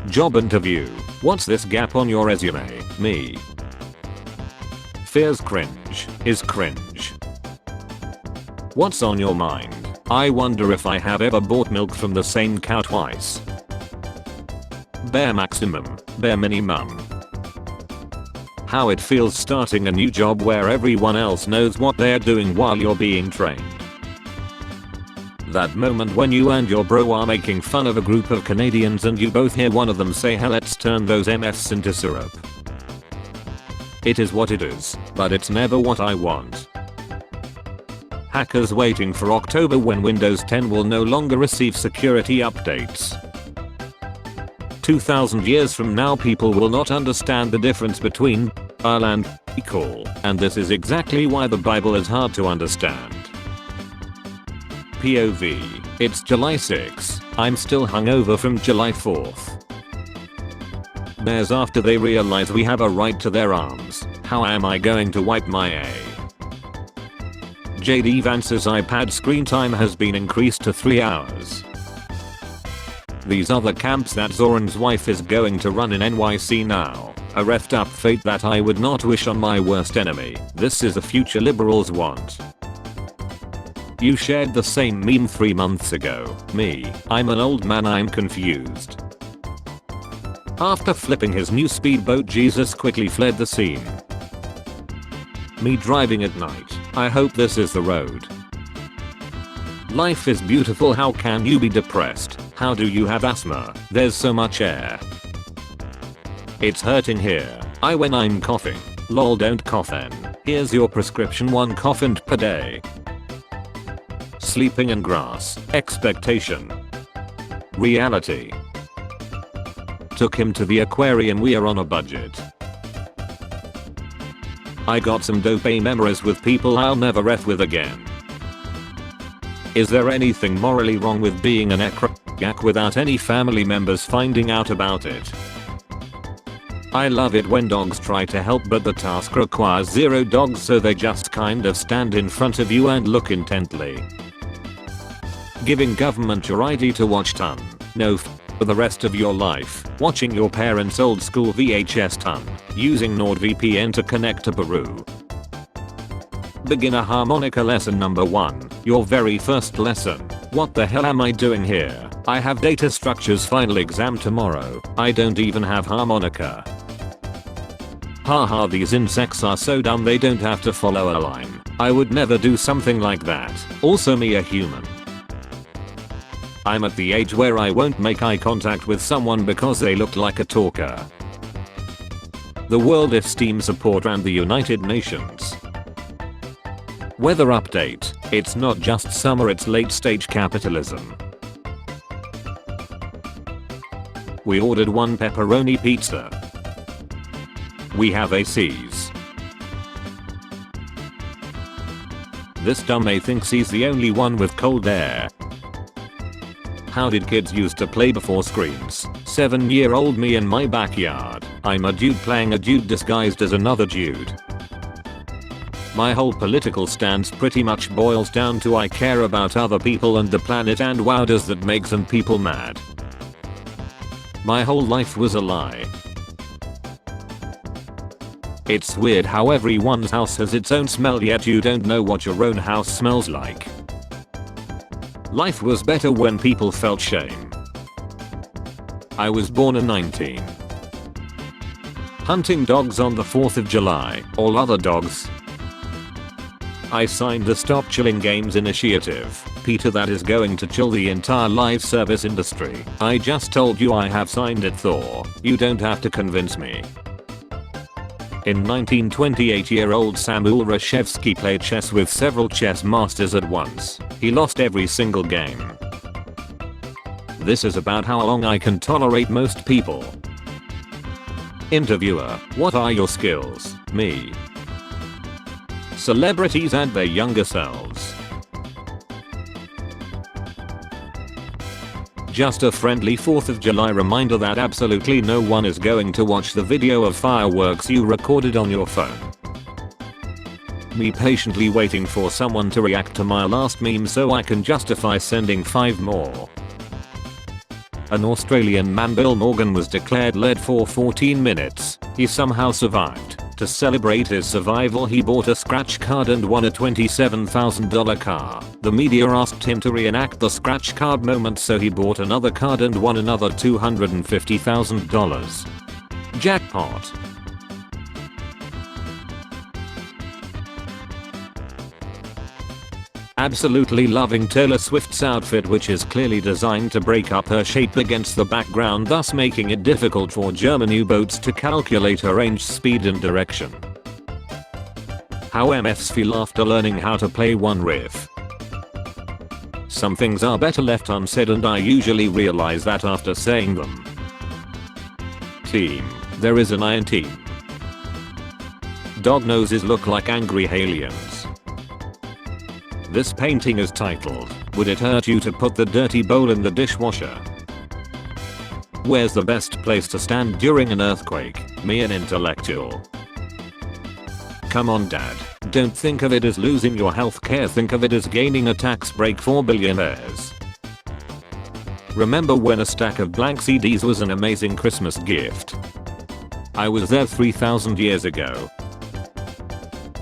Job interview. What's this gap on your resume? Me. Fears cringe. Is cringe. What's on your mind? I wonder if I have ever bought milk from the same cow twice. Bare maximum. Bare minimum. How it feels starting a new job where everyone else knows what they're doing while you're being trained. That moment when you and your bro are making fun of a group of Canadians and you both hear one of them say, "Hey, let's turn those MFs into syrup." It is what it is, but it's never what I want. Hackers waiting for October when Windows 10 will no longer receive security updates. 2000 years from now people will not understand the difference between and equal, and this is exactly why the Bible is hard to understand. POV. It's July 6. I'm still hungover from July 4th. Bears after they realize we have a right to their arms. How am I going to wipe my A? JD Vance's iPad screen time has been increased to 3 hours. These are the camps that Zoran's wife is going to run in NYC now. A reffed up fate that I would not wish on my worst enemy. This is the future liberals want. You shared the same meme 3 months ago. Me. I'm an old man, I'm confused. After flipping his new speedboat, Jesus quickly fled the scene. Me driving at night. I hope this is the road. Life is beautiful, how can you be depressed? How do you have asthma? There's so much air. It's hurting here. When I'm coughing. Lol, don't cough then. Here's your prescription, 1 cough and per day. Sleeping in grass. Expectation. Reality. Took him to the aquarium, we are on a budget. I got some dope memories with people I'll never ref with again. Is there anything morally wrong with being an yak without any family members finding out about it? I love it when dogs try to help but the task requires 0 dogs, so they just kind of stand in front of you and look intently. Giving government your ID to watch ton. No for the rest of your life. Watching your parents' old school VHS ton. Using NordVPN to connect to Peru. Beginner harmonica lesson number 1. Your very first lesson. What the hell am I doing here? I have data structures final exam tomorrow. I don't even have harmonica. Haha, these insects are so dumb they don't have to follow a line. I would never do something like that. Also, me a human. I'm at the age where I won't make eye contact with someone because they look like a talker. The World Esteem Support and the United Nations. Weather update. It's not just summer, it's late stage capitalism. We ordered 1 pepperoni pizza. We have ACs. This dummy thinks he's the only one with cold air. How did kids used to play before screens? 7-year-old me in my backyard. I'm a dude playing a dude disguised as another dude. My whole political stance pretty much boils down to I care about other people and the planet, and wow does that make some people mad. My whole life was a lie. It's weird how everyone's house has its own smell yet you don't know what your own house smells like. Life was better when people felt shame. I was born in 19. Hunting dogs on the 4th of July, all other dogs. I signed the Stop Chilling Games initiative. Peter, that is going to chill the entire live service industry. I just told you I have signed it, Thor. You don't have to convince me. In 1928-year-old Samuel Reshevsky played chess with several chess masters at once. He lost every single game. This is about how long I can tolerate most people. Interviewer, what are your skills? Me. Celebrities and their younger selves. Just a friendly 4th of July reminder that absolutely no one is going to watch the video of fireworks you recorded on your phone. Me patiently waiting for someone to react to my last meme so I can justify sending 5 more. An Australian man Bill Morgan was declared dead for 14 minutes. He somehow survived. To celebrate his survival, he bought a scratch card and won a $27,000 car. The media asked him to reenact the scratch card moment, so he bought another card and won another $250,000. Jackpot. Absolutely loving Taylor Swift's outfit, which is clearly designed to break up her shape against the background, thus making it difficult for German U-boats to calculate her range, speed and direction. How MFs feel after learning how to play one riff. Some things are better left unsaid, and I usually realize that after saying them. Team. There is an I in team. Dog noses look like angry aliens. This painting is titled, "Would it hurt you to put the dirty bowl in the dishwasher?" Where's the best place to stand during an earthquake? Me, an intellectual. Come on dad, don't think of it as losing your healthcare, think of it as gaining a tax break for billionaires. Remember when a stack of blank CDs was an amazing Christmas gift? I was there 3,000 years ago.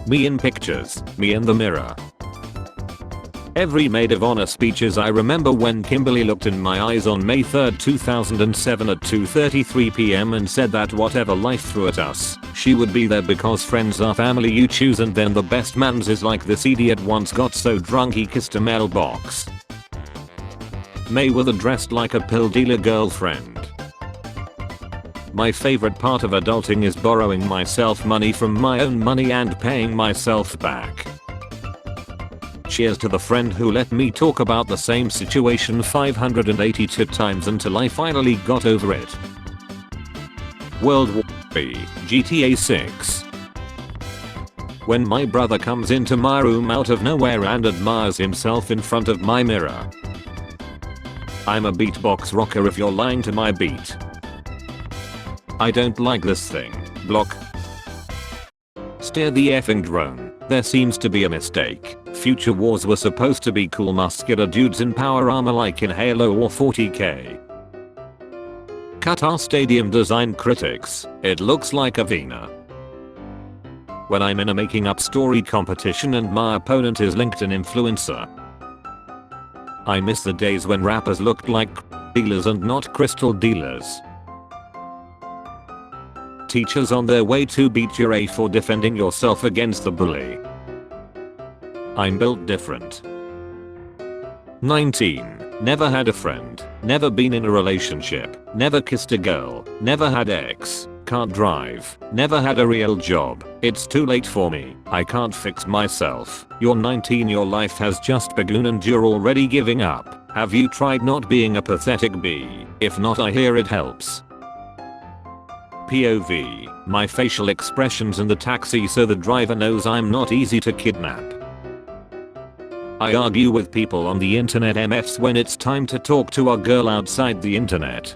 Me in pictures, me in the mirror. Every maid of honor speeches. I remember when Kimberly looked in my eyes on May 3rd, 2007 at 2:33 p.m. and said that whatever life threw at us, she would be there because friends are family you choose. And then the best man's is like, this idiot once got so drunk he kissed a mailbox. May with a dressed like a pill dealer girlfriend. My favorite part of adulting is borrowing myself money from my own money and paying myself back. Cheers to the friend who let me talk about the same situation 582 times until I finally got over it. World War III, GTA 6. When my brother comes into my room out of nowhere and admires himself in front of my mirror. I'm a beatbox rocker if you're lying to my beat. I don't like this thing. Block. Steer the effing drone. There seems to be a mistake. Future wars were supposed to be cool muscular dudes in power armor like in Halo or 40k. Qatar Stadium design critics. It looks like a Vina. When I'm in a making up story competition and my opponent is LinkedIn influencer. I miss the days when rappers looked like dealers and not crystal dealers. Teachers on their way to beat your A for defending yourself against the bully. I'm built different. 19. Never had a friend. Never been in a relationship. Never kissed a girl. Never had ex. Can't drive. Never had a real job. It's too late for me. I can't fix myself. You're 19. Your life has just begun and you're already giving up. Have you tried not being a pathetic bee? If not, I hear it helps. POV. My facial expressions in the taxi so the driver knows I'm not easy to kidnap. I argue with people on the internet MFs when it's time to talk to a girl outside the internet.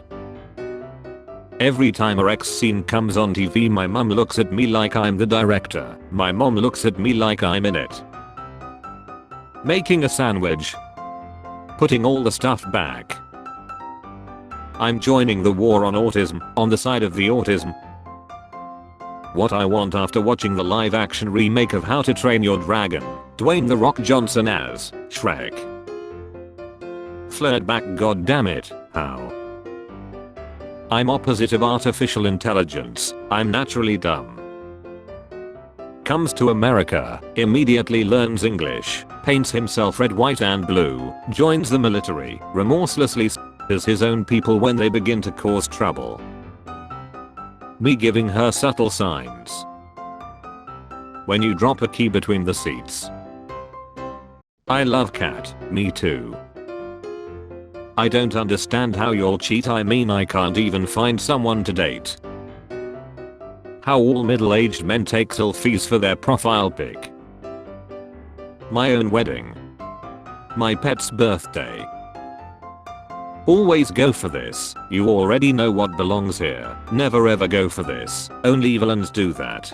Every time a X scene comes on TV, my mum looks at me like I'm the director. My mom looks at me like I'm in it. Making a sandwich. Putting all the stuff back. I'm joining the war on autism, on the side of the autism. What I want after watching the live action remake of How to Train Your Dragon, Dwayne "The Rock" Johnson as Shrek. Flirt back, goddammit, how? I'm opposite of artificial intelligence, I'm naturally dumb. Comes to America, immediately learns English, paints himself red, white and blue, joins the military, remorselessly s***s his own people when they begin to cause trouble. Me giving her subtle signs. When you drop a key between the seats. I love cat, me too. I don't understand how you'll cheat, I mean I can't even find someone to date. How all middle-aged men take selfies for their profile pic. My own wedding. My pet's birthday. Always go for this, you already know what belongs here. Never ever go for this, only villains do that.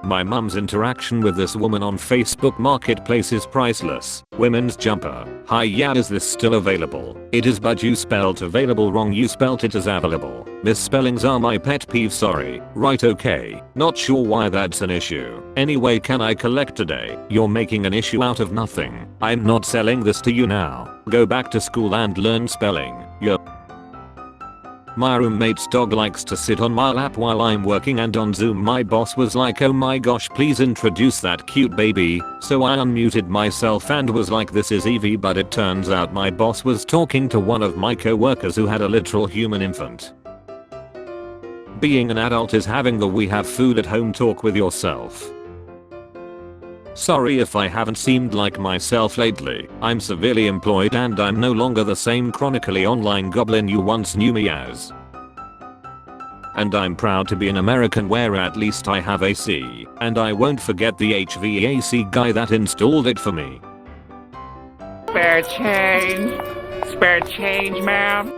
My mum's interaction with this woman on Facebook Marketplace is priceless. Women's jumper. Hi, yeah, is this still available? It is, but you spelled available wrong. You spelt it as available. Misspellings are my pet peeve, sorry. Right, okay. Not sure why that's an issue. Anyway, can I collect today? You're making an issue out of nothing. I'm not selling this to you now. Go back to school and learn spelling. Yup. My roommate's dog likes to sit on my lap while I'm working, and on Zoom my boss was like, oh my gosh, please introduce that cute baby. So I unmuted myself and was like, this is Evie, but it turns out my boss was talking to one of my co-workers who had a literal human infant. Being an adult is having the we have food at home talk with yourself. Sorry if I haven't seemed like myself lately. I'm severely employed and I'm no longer the same chronically online goblin you once knew me as. And I'm proud to be an American where at least I have AC, and I won't forget the HVAC guy that installed it for me. Spare change. Spare change, ma'am.